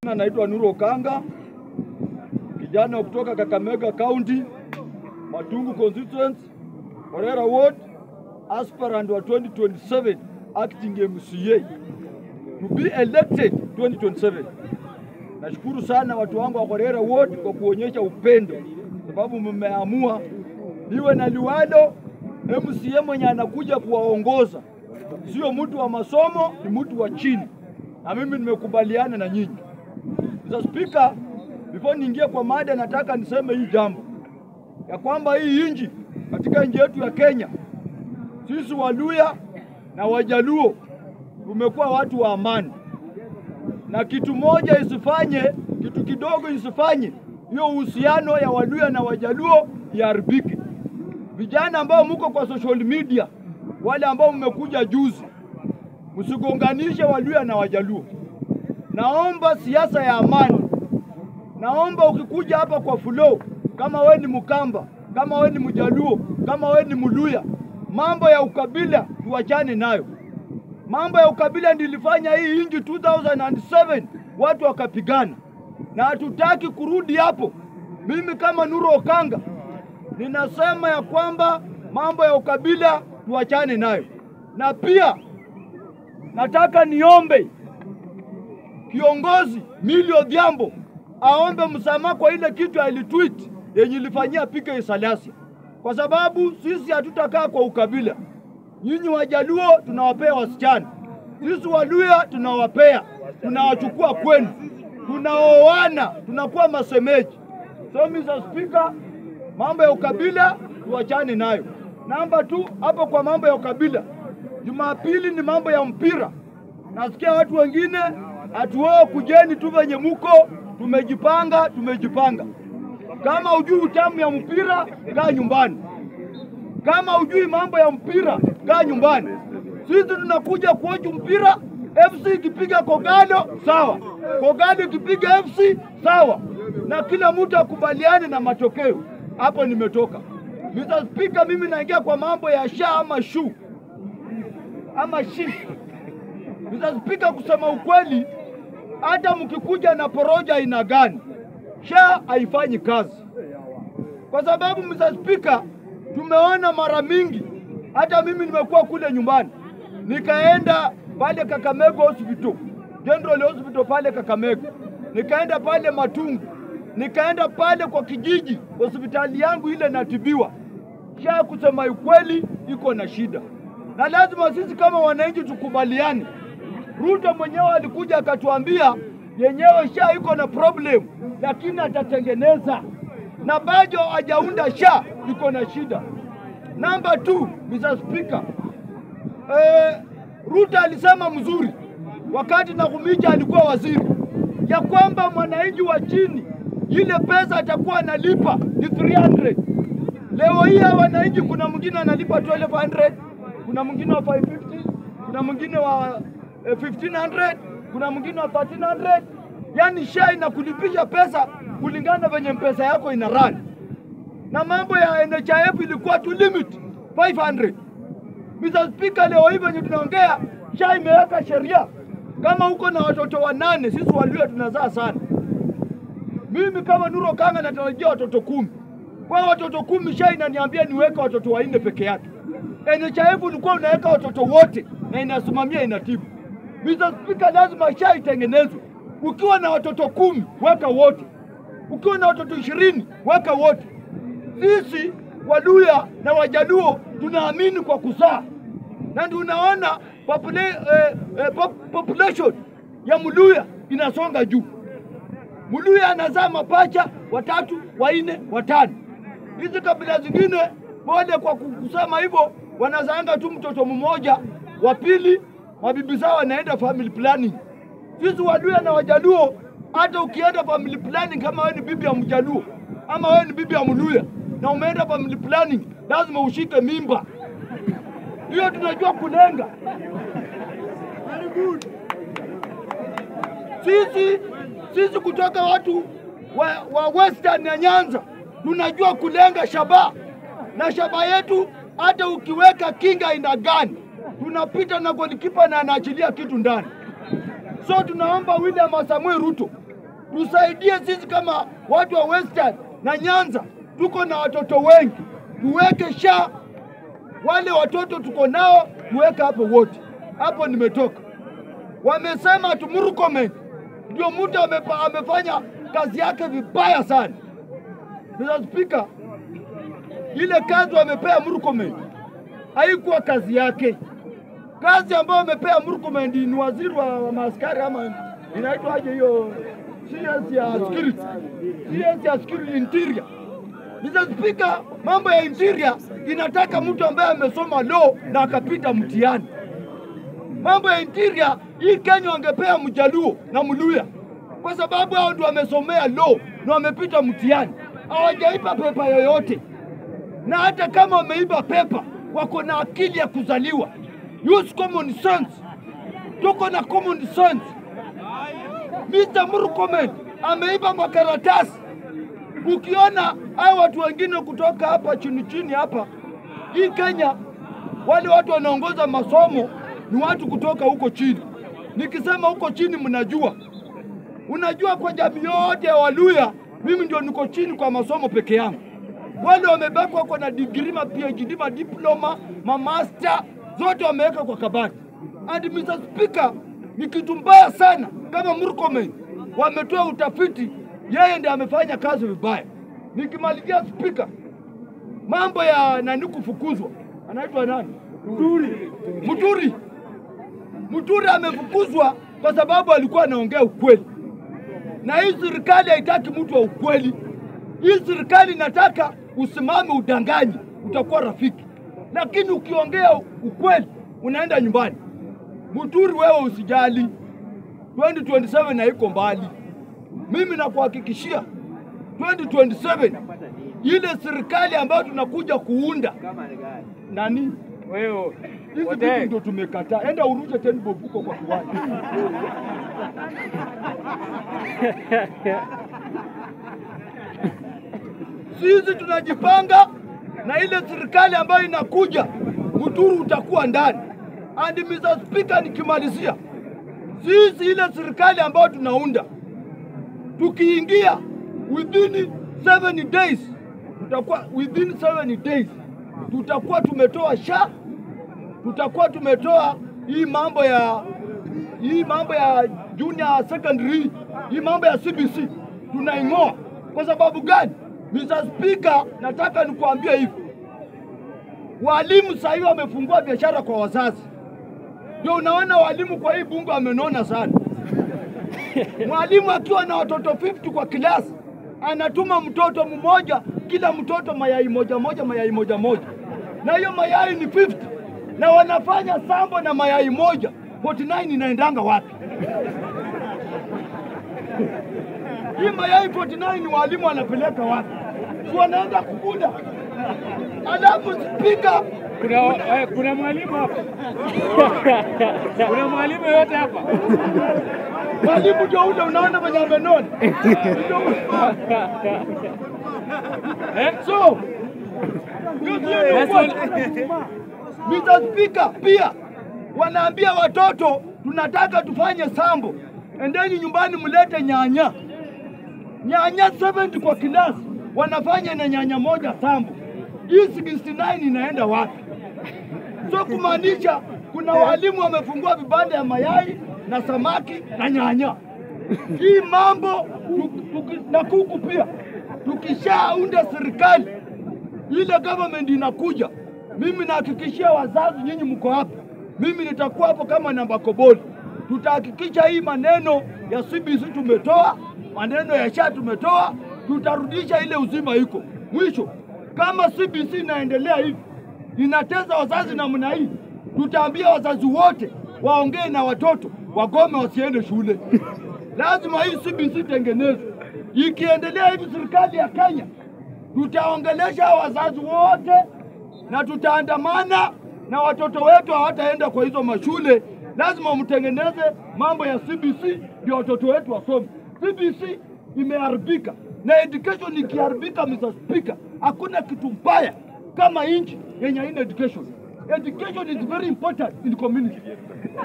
Naitwa Nuru Okanga, kijana kutoka Kakamega County, Matungu constituency, Kwarera Ward, aspirant wa 2027 acting MCA to be elected 2027. Nashukuru sana watu wangu wa Kwarera Ward kwa kuonyesha upendo, sababu mmeamua niwe na liwalo MCA mwenye anakuja kuwaongoza, sio mtu wa masomo, ni mtu wa chini, na mimi nimekubaliana na nyinyi. Mr. Speaker, before niingie kwa mada, nataka niseme hii jambo ya kwamba hii nchi, katika nchi yetu ya Kenya, sisi Waluya na Wajaluo tumekuwa watu wa amani, na kitu moja isifanye, kitu kidogo isifanye hiyo uhusiano ya Waluya na Wajaluo iharibike. Vijana ambao mko kwa social media, wale ambao mmekuja juzi, msigonganishe Waluya na Wajaluo. Naomba siasa ya amani. Naomba ukikuja hapa kwa flow, kama we ni Mkamba, kama we ni Mjaluo, kama we ni Mluya, mambo ya ukabila tuachane nayo. Mambo ya ukabila nilifanya hii nchi 2007 watu wakapigana, na hatutaki kurudi hapo. Mimi kama Nuru Okanga ninasema ya kwamba mambo ya ukabila tuachane nayo. Na pia nataka niombe kiongozi Millie Odhiambo aombe msamaha kwa ile kitu alitweet yenye ilifanyia PK Salasya, kwa sababu sisi hatutakaa kwa ukabila. Nyinyi Wajaluo tunawapea wasichana, sisi Waluya tunawapea, tunawachukua kwenu, tunaoana, tunakuwa masemeji. So Mr. Speaker, mambo ya ukabila tuachane nayo. Namba 2, hapo kwa mambo ya ukabila, Jumapili ni mambo ya mpira. Nasikia watu wengine atuwao kujeni tu venye muko, tumejipanga. Kama ujui utamu ya mpira, kaa nyumbani. Kama ujui mambo ya mpira, kaa nyumbani. Sisi tunakuja kuoju mpira, FC ikipiga Kogalo, sawa. Kogalo ikipiga FC, sawa. Na kila mtu akubaliane na matokeo. Hapo nimetoka. Mr. Speaker, mimi naingia kwa mambo ya SHA ama SHU ama SHI. Mr. Speaker, kusema ukweli, hata mkikuja na poroja ina gani, SHA haifanyi kazi. Kwa sababu Mr. Speaker, tumeona mara mingi, hata mimi nimekuwa kule nyumbani, nikaenda pale Kakamega Hospital, General Hospital pale Kakamega, nikaenda pale Matungu, nikaenda pale kwa kijiji, hospitali yangu ile natibiwa. SHA kusema ukweli iko na shida, na lazima sisi kama wananchi tukubaliane. Ruto mwenyewe alikuja akatuambia yenyewe SHA iko na problem, lakini atatengeneza, na bado hajaunda SHA iko na shida. Namba 2, Mr. Speaker, Ruto alisema mzuri wakati Nakhumicha alikuwa waziri, ya kwamba mwananchi wa chini ile pesa atakuwa analipa ni 300. Leo hii wananchi, kuna mwingine analipa 1200, kuna mwingine wa 550, kuna mwingine wa 1500, kuna mwingine wa 1300. Yani SHA inakulipisha pesa kulingana venye pesa yako ina run. Na mambo ya NHIF ilikuwa tu limit 500. Mr. Speaker, leo hivi venye tunaongea, SHA imeweka sheria kama uko na watoto 8, sisi Waluya tunazaa sana. Mimi kama Nuru Okanga natarajia watoto 10. Kwa watoto 10 SHA inaniambia niweke watoto 4 peke yake. NHIF ulikuwa unaweka watoto wote na inasimamia inatibu. Mr. Speaker, lazima SHA itengenezwe. Ukiwa na watoto 10, weka wote. Ukiwa na watoto 20, weka wote. Sisi Waluya na Wajaluo tunaamini kwa kuzaa. Na ndio unaona population ya Mluya inasonga juu. Mluya anazaa mapacha 3, 4, 5. Hizi kabila zingine pole kwa kusema hivyo, wanazaanga tu mtoto mmoja, wa pili mabibi zao wanaenda family planning. Sisi Waluya na Wajaluo, hata ukienda family planning, kama wewe ni bibi ya Mjaluo ama wewe ni bibi ya Mluya na umeenda family planning, lazima ushike mimba. Hiyo tunajua kulenga. Very good. Sisi kutoka watu wa Western ya Nyanza tunajua kulenga shaba, na shaba yetu hata ukiweka kinga ina gani, tunapita na golikipa na anaachilia kitu ndani. So tunaomba William Samoei Ruto tusaidie sisi kama watu wa Western na Nyanza, tuko na watoto wengi, tuweke SHA, wale watoto tuko nao tuweke hapo wote. Hapo nimetoka. Wamesema Murkomen ndio mtu amefanya kazi yake vibaya sana. Mr. Speaker, ile kazi wamepea Murkomen haikuwa kazi yake. Kazi ambayo wamepea Murkomen ni waziri wa maaskari ama inaitwa aje hiyo CS ya security. CS ya security interior. Mr. Speaker, mambo ya interior inataka mtu ambaye amesoma law na akapita mtihani. Mambo ya interior hii Kenya wangepea Mjaluo na Mluya, kwa sababu hao ndio wamesomea law na wamepita mtihani. Hawajaiba pepa yoyote, na hata kama wameiba pepa wako na akili ya kuzaliwa. Use common sense. Tuko na common sense. Mr. Murkomen ameiba makaratasi. Ukiona hao watu wengine kutoka hapa chini hapa, hii Kenya, wale watu wanaongoza masomo ni watu kutoka huko chini. Nikisema huko chini mnajua. Unajua kwa jamii yote ya Waluya, mimi ndio niko chini kwa masomo peke yangu. Wale wamebaki wako na degree, ma PhD, ma diploma, ma master, zote wameweka kwa kabati. And Mr. Speaker, ni kitu mbaya sana kama Murkomen wametoa utafiti, yeye ndiye amefanya kazi vibaya. Nikimalizia Speaker, mambo ya nani kufukuzwa, anaitwa nani? Muturi amefukuzwa kwa sababu alikuwa anaongea ukweli. Na hii serikali haitaki mtu wa ukweli. Hii serikali inataka usimame udanganyi, utakuwa rafiki. Lakini ukiongea ukweli unaenda nyumbani. Muturi, wewe usijali. 2027 haiko mbali. Mimi nakuhakikishia 2027 ile serikali ambayo tunakuja kuunda nani? Wewe hizi vitu ndio tumekataa. Enda uruje tena bobuko kwa kiwanja. Sisi tunajipanga na ile serikali ambayo inakuja, Muturi utakuwa ndani. And Mr. Speaker, nikimalizia, sisi ile serikali ambayo tunaunda, tukiingia within 7 days, tutakuwa tumetoa SHA, tutakuwa tumetoa hii mambo ya junior secondary, hii mambo ya CBC tunaing'oa. Kwa sababu gani? Mr. Speaker, nataka nikuambia hivi. Walimu sasa hivi wamefungua biashara kwa wazazi. Ndio unaona walimu kwa hii bunge amenona sana. Mwalimu akiwa na watoto 50 kwa klasi, anatuma mtoto mmoja, kila mtoto mayai moja moja. Na hiyo mayai ni 50. Na wanafanya sambo na mayai moja. 49 inaendanga wapi? Hii mayai 49 walimu wanapeleka wapi? Wanaenda kukula. Alafu Speaker, kuna mwalimu hapa. Kuna mwalimu yote hapa. Mwalimu ndio ule unaona mwenye amenona. So, Mr. Speaker, pia wanaambia watoto tunataka tufanye sambo. Endeni nyumbani mlete nyanya. Nyanya 70 kwa klasi wanafanya na nyanya moja sambo. Hii 69 inaenda wapi? So kumaanisha kuna walimu wamefungua vibanda ya mayai na samaki na nyanya. Hii mambo na kuku pia. Tukishaunda serikali ile government inakuja, mimi nahakikishia wazazi nyinyi mko hapa. Mimi nitakuwa hapo kama namba koboli. Tutahakikisha hii maneno ya CBC tumetoa, maneno ya SHA tumetoa, tutarudisha ile uzima iko. Mwisho, kama CBC inaendelea hivi, inateza wazazi namna hii, tutaambia wazazi wote waongee na watoto wagome wasiende shule. Lazima hii CBC tengenezwe. Ikiendelea hivi serikali ya Kenya, tutaongelesha wazazi wote na tutaandamana na watoto wetu hawataenda kwa hizo mashule. Lazima mtengeneze mambo ya CBC ndio watoto wetu wasome. CBC imeharibika na education ikiharibika, Mr. Speaker, hakuna kitu mbaya kama nchi yenye haina education. Education is very important in the community.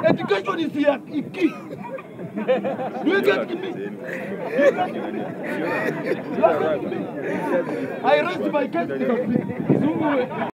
Education is key. Do you get me? I raised my case.